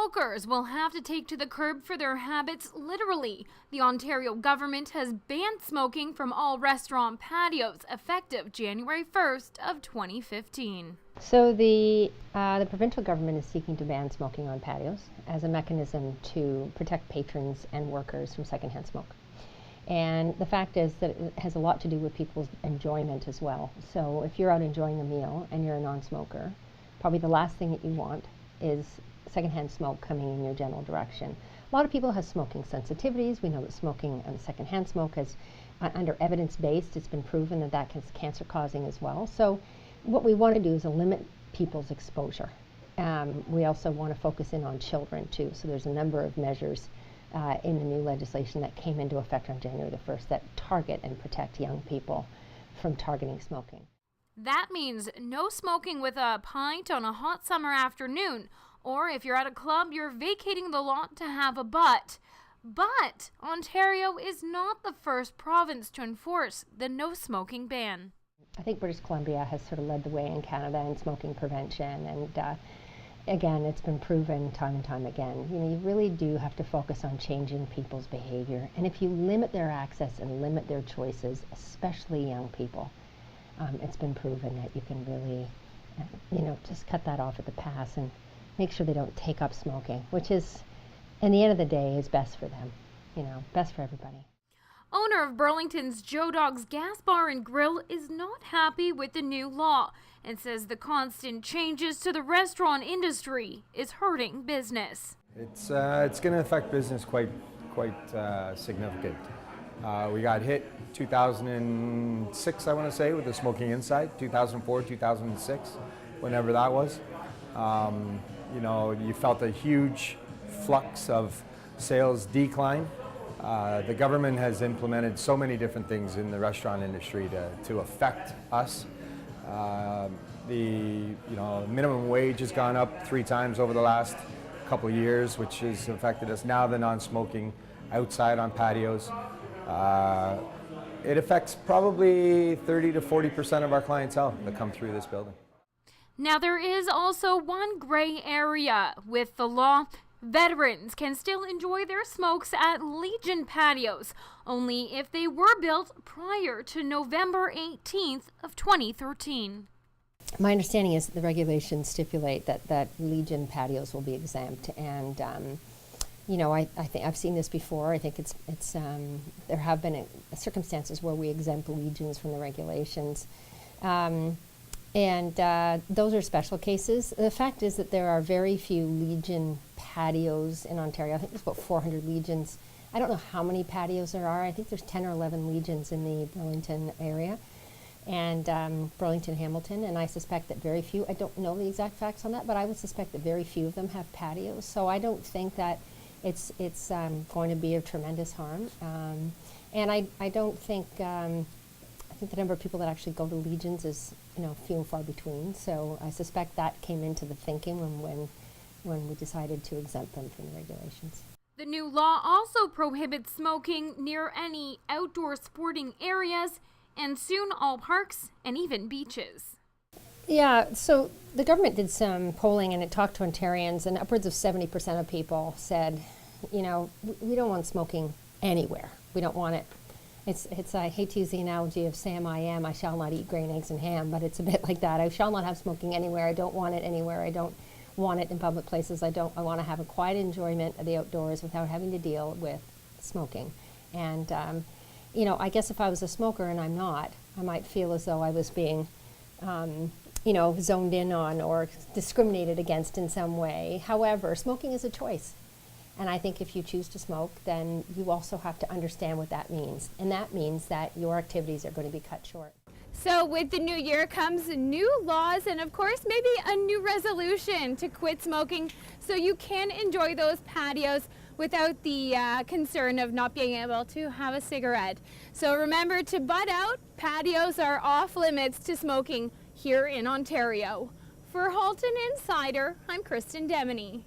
Smokers will have to take to the curb for their habits literally. The Ontario government has banned smoking from all restaurant patios effective January 1st of 2015. So the provincial government is seeking to ban smoking on patios as a mechanism to protect patrons and workers from secondhand smoke. And the fact is that it has a lot to do with people's enjoyment as well. So if you're out enjoying a meal and you're a non-smoker, probably the last thing that you want is secondhand smoke coming in your general direction. A lot of people have smoking sensitivities. We know that smoking and secondhand smoke is under evidence-based. It's been proven that that is cancer-causing as well. So what we want to do is limit people's exposure. We also want to focus in on children too. So there's a number of measures in the new legislation that came into effect on January the 1st that target and protect young people from targeting smoking. That means no smoking with a pint on a hot summer afternoon, or if you're at a club, you're vacating the lot to have a butt. But Ontario is not the first province to enforce the no smoking ban. I think British Columbia has sort of led the way in Canada in smoking prevention, and again, it's been proven time and time again. You know, you really do have to focus on changing people's behavior, and if you limit their access and limit their choices, especially young people, it's been proven that you can really, just cut that off at the pass and make sure they don't take up smoking, which is, in the end of the day, is best for them, best for everybody. Owner of Burlington's Joe Dog's Gas Bar and Grill is not happy with the new law and says the constant changes to the restaurant industry is hurting business. It's going to affect business quite significant. We got hit 2006, I want to say, with the smoking inside, 2004, 2006, whenever that was. You felt a huge flux of sales decline. The government has implemented so many different things in the restaurant industry to affect us. The minimum wage has gone up 3 times over the last couple of years, which has affected us. Now the non-smoking outside on patios. It affects probably 30 to 40% of our clientele that come through this building. Now there is also one gray area with the law. Veterans can still enjoy their smokes at Legion patios, only if they were built prior to November 18th of 2013. My understanding is that the regulations stipulate that Legion patios will be exempt, and I think I've seen this before. I think it's there have been circumstances where we exempt Legions from the regulations. And those are special cases. The fact is that there are very few Legion patios in Ontario. I think there's about 400 Legions. I don't know how many patios there are. I think there's 10 or 11 Legions in the Burlington area and Burlington, Hamilton, and I suspect that very few, I don't know the exact facts on that, but I would suspect that very few of them have patios. So I don't think that it's going to be of tremendous harm. And I don't think, I think the number of people that actually go to Legions is few and far between. So I suspect that came into the thinking when we decided to exempt them from the regulations. The new law also prohibits smoking near any outdoor sporting areas and soon all parks and even beaches. Yeah, so the government did some polling and it talked to Ontarians, and upwards of 70% of people said, we don't want smoking anywhere. We don't want it. It's I hate to use the analogy of Sam I am, I shall not eat grain, eggs, and ham, but it's a bit like that. I shall not have smoking anywhere. I don't want it anywhere. I don't want it in public places. I want to have a quiet enjoyment of the outdoors without having to deal with smoking. And, I guess if I was a smoker and I'm not, I might feel as though I was being, zoned in on or discriminated against in some way. However, smoking is a choice. And I think if you choose to smoke, then you also have to understand what that means. And that means that your activities are going to be cut short. So with the new year comes new laws and of course maybe a new resolution to quit smoking so you can enjoy those patios without the concern of not being able to have a cigarette. So remember to butt out. Patios are off limits to smoking here in Ontario. For Halton Insider, I'm Kristen Demeny.